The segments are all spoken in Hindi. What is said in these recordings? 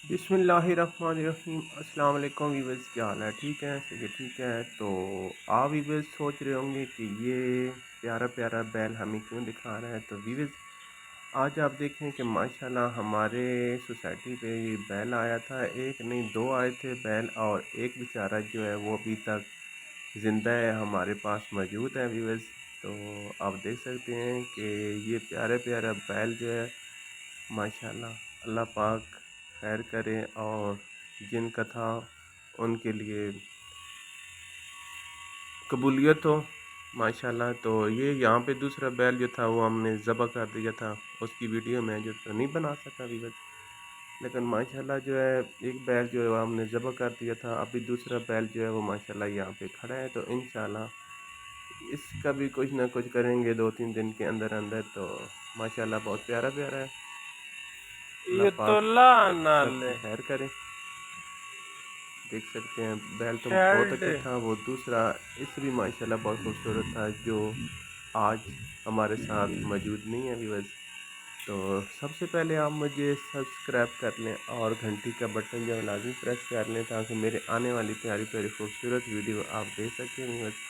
बिस्मिल्लाहिर्रहमानिर्रहीम। अस्सलाम वालेकुम वीवर्स, क्या हाल है? ठीक है, सभी ठीक है। तो आप वीवर्स सोच रहे होंगे कि ये प्यारा प्यारा बैल हमें क्यों दिखा रहा है। तो वीवर्स, आज आप देखें कि माशाल्लाह हमारे सोसाइटी पे ये बैल आया था। एक नहीं, दो आए थे बैल, और एक बेचारा जो है वो अभी तक ज़िंदा है, हमारे पास मौजूद है वीवर्स। तो आप देख सकते हैं कि ये प्यारे प्यारा बैल जो है माशाल्लाह, अल्लाह पाक खैर करे, और जिनका था उनके लिए कबूलियत हो माशाल्लाह। तो ये यहाँ पे दूसरा बैल जो था वो हमने ज़बह कर दिया था। उसकी वीडियो में जो तो नहीं बना सका वीवर, लेकिन माशाल्लाह जो है एक बैल जो है वो हमने ज़बह कर दिया था। अभी दूसरा बैल जो है वो माशाल्लाह यहाँ पे खड़ा है। तो इंशाल्लाह इसका भी कुछ ना कुछ करेंगे 2-3 दिन के अंदर अंदर। तो माशाल्लाह बहुत प्यारा प्यारा है। अल्लाह ये तो पाक नाले सबकी खैर करे। देख सकते हैं बैल तो बहुत शेड। अच्छा था। वो दूसरा इस भी माशाल्लाह बहुत खूबसूरत था, जो आज हमारे साथ मौजूद नहीं है व्यूअर्स। तो सबसे पहले आप मुझे सब्सक्राइब कर लें और घंटी का बटन जो है लाजमी प्रेस कर लें, ताकि मेरे आने वाली प्यारी प्यारी खूबसूरत वीडियो आप देख सकें व्यूअर्स।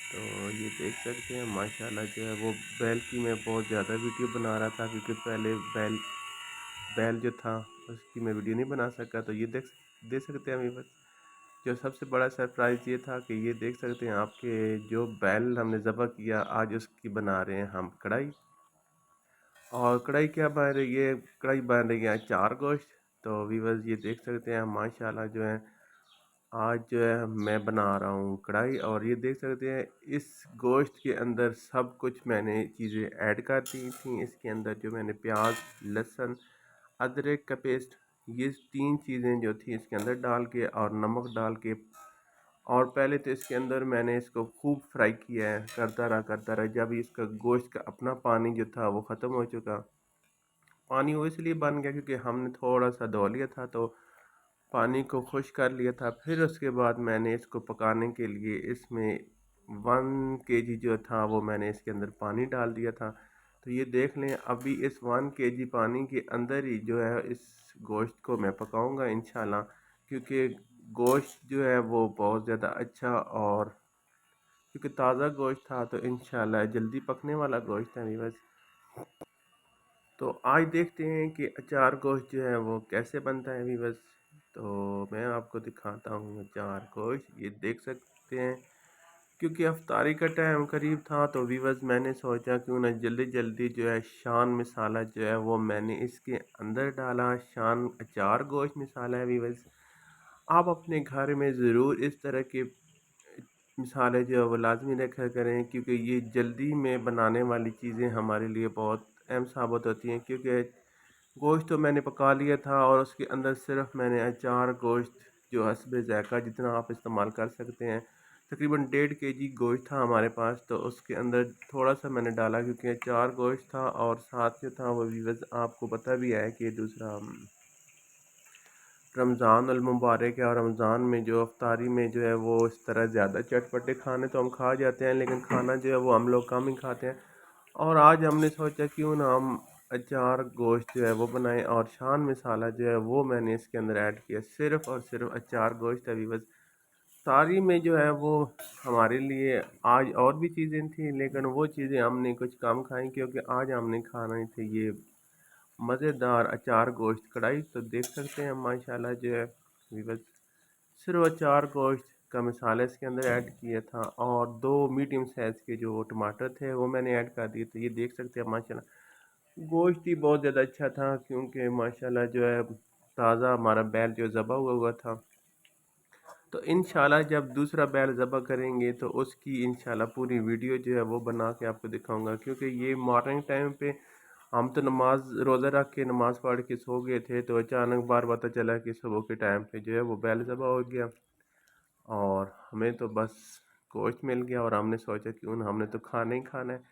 तो ये देख सकते हैं माशाल्लाह जो है वो बैल की मैं बहुत ज़्यादा वीडियो बना रहा था, क्योंकि पहले बैल बैल जो था उसकी मैं वीडियो नहीं बना सका। तो ये देख सकते हैं व्यूअर्स, जो सबसे बड़ा सरप्राइज़ ये था कि ये देख सकते हैं आपके जो बैल हमने ज़बह किया, आज उसकी बना रहे हैं हम कढ़ाई। और कढ़ाई क्या बन रही है? कढ़ाई बन रही है चार गोश्त। तो व्यूअर्स ये देख सकते हैं माशाल्लाह जो है आज जो है मैं बना रहा हूँ कढ़ाई। और ये देख सकते हैं इस गोश्त के अंदर सब कुछ मैंने चीज़ें ऐड कर दी थी। इसके अंदर जो मैंने प्याज, लहसुन, अदरक का पेस्ट, ये तीन चीज़ें जो थी इसके अंदर डाल के, और नमक डाल के, और पहले तो इसके अंदर मैंने इसको खूब फ्राई किया है, करता रहा। जब इसका गोश्त का अपना पानी जो था वो ख़त्म हो चुका, पानी वो इसलिए बन गया क्योंकि हमने थोड़ा सा धो लिया था, तो पानी को खुश कर लिया था। फिर उसके बाद मैंने इसको पकाने के लिए इसमें 1 kg जो था वो मैंने इसके अंदर पानी डाल दिया था। तो ये देख लें, अभी इस 1 kg पानी के अंदर ही जो है इस गोश्त को मैं पकाऊंगा इंशाल्लाह, क्योंकि गोश्त जो है वो बहुत ज़्यादा अच्छा, और क्योंकि ताज़ा गोश्त था तो इंशाल्लाह जल्दी पकने वाला गोश्त है बस। तो आज देखते हैं कि अचार गोश्त जो है वो कैसे बनता है वीवर्स। तो मैं आपको दिखाता हूँ अचार गोश्त, ये देख सकते हैं। क्योंकि अफ्तारी का टाइम करीब था, तो वीवर्स मैंने सोचा क्यों ना जल्दी जल्दी जो है शान मसाला जो है वो मैंने इसके अंदर डाला। शान अचार गोश्त मसाला है वीवर्स। आप अपने घर में ज़रूर इस तरह के मसाले जो है वो लाजमी रखा करें, क्योंकि ये जल्दी में बनाने वाली चीज़ें हमारे लिए बहुत अहम साबित होती हैं। क्योंकि गोश्त तो मैंने पका लिया था, और उसके अंदर सिर्फ मैंने अचार गोश्त जो हस्बे ज़ायक़ा जितना आप इस्तेमाल कर सकते हैं, तकरीबन 1.5 kg गोश्त था हमारे पास, तो उसके अंदर थोड़ा सा मैंने डाला क्योंकि अचार गोश्त था। और साथ जो था वो व्यूअर्स आपको पता भी है कि दूसरा रमज़ान अल मुबारक है, और रमज़ान में जो अफ्तारी में जो है वो इस तरह ज़्यादा चटपटे खाने तो हम खा जाते हैं, लेकिन खाना जो है वो हम लोग कम ही खाते हैं। और आज हमने सोचा क्यों ना हम अचार गोश्त जो है वो बनाएं, और शान मसाला जो है वो मैंने इसके अंदर ऐड किया। सिर्फ़ और सिर्फ अचार गोश्त अभी बस। सारी में जो है वो हमारे लिए आज और भी चीज़ें थी, लेकिन वो चीज़ें हमने कुछ कम खाई, क्योंकि आज हमने खाना ही थे ये मज़ेदार अचार गोश्त कढ़ाई। तो देख सकते हैं माशाल्लाह जो है वीवर्स, सिर्फ अचार गोश्त का मसाला इसके अंदर ऐड किया था, और 2 मीडियम साइज़ के जो टमाटर थे वो मैंने ऐड कर दिए। तो ये देख सकते हैं माशाल्लाह गोश्त ही बहुत ज़्यादा अच्छा था, क्योंकि माशाल्लाह जो है ताज़ा हमारा बैल जो ज़बह हुआ था। तो इंशाल्लाह जब दूसरा बैल ज़बह करेंगे तो उसकी इंशाल्लाह पूरी वीडियो जो है वो बना के आपको दिखाऊंगा, क्योंकि ये मॉर्निंग टाइम पे हम तो नमाज रोज़ा रख के नमाज़ पढ़ के सो गए थे, तो अचानक बार पता चला कि सुबह के टाइम पे जो है वो बैल ज़बह हो गया, और हमें तो बस गोश्त मिल गया, और हमने सोचा क्यों ना, हमने तो खाना ही खाना है।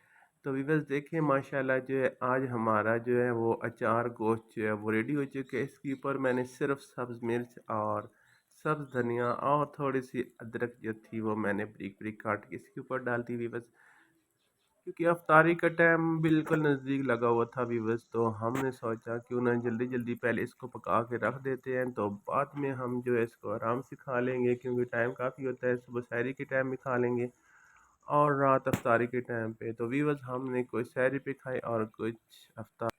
तो व्यूअर्स देखिए माशाल्लाह जो है आज हमारा जो है वो अचार गोश्त जो है वो रेडी हो चुके है। इसके ऊपर मैंने सिर्फ सब्ज़ मिर्च और सब्ज़ धनिया और थोड़ी सी अदरक जो थी वो मैंने बारीक बारीक काट के इसके ऊपर डाल दी व्यूअर्स। क्योंकि अफ्तारी का टाइम बिल्कुल नज़दीक लगा हुआ था व्यूअर्स, तो हमने सोचा क्यों ना जल्दी जल्दी पहले इसको पका के रख देते हैं, तो बाद में हम जो है इसको आराम से खा लेंगे, क्योंकि टाइम काफ़ी होता है, सुबह सहरी के टाइम में खा लेंगे और रात अफ्तारी के टाइम पे। तो व्यूअर्स हमने कुछ सहरी पे खाए और कुछ अफ्तार